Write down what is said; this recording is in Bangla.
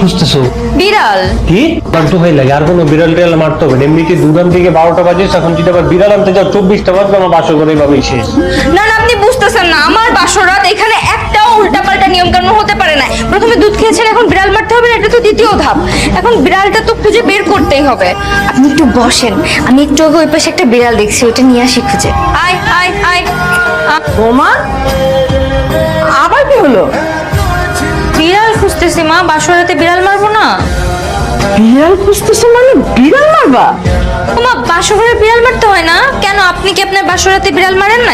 খুঁজতেছো? বিড়াল। কি তো ভাই লাগে আর কোনো বিড়াল টিড়াল মারতে হবে না। এমনিতে দুধান থেকে 12টা বাজে, এখন যদি আবার বিড়াল আনতে যাও 24টা বাজবে, আমার বাসর করে এভাবেই শেষ। না না, আপনি বুঝতেছেন না, আমার বাসরাত, এখানে একটাও উল্টাপাল্টা নিয়ম কানুন হতে পারে না। প্রথমে দুধ খেয়েছেন, এখন বিড়াল মারতে হবে না, এটা তো দ্বিতীয় ধাপ। এখন বিড়ালটা তো খুঁজে বের করতেই হবে। আপনি একটু বসেন, আমি একটু আগে ওই পাশে একটা বিড়াল দেখছি, ওটা নিয়ে আসি খুঁজে। আয় আয় আয়। বৌমা, আবার কি হলো? বিড়াল খুঁজতেছি মা, বাসরাতে বিড়াল মারবো না? বিড়াল খুঁজতেছো মানে বিড়াল মারবা? মা, বাসরে বিড়াল মারতে হয় না কেন? আপনি কি আপনার বাসরাতে বিড়াল মারেন না?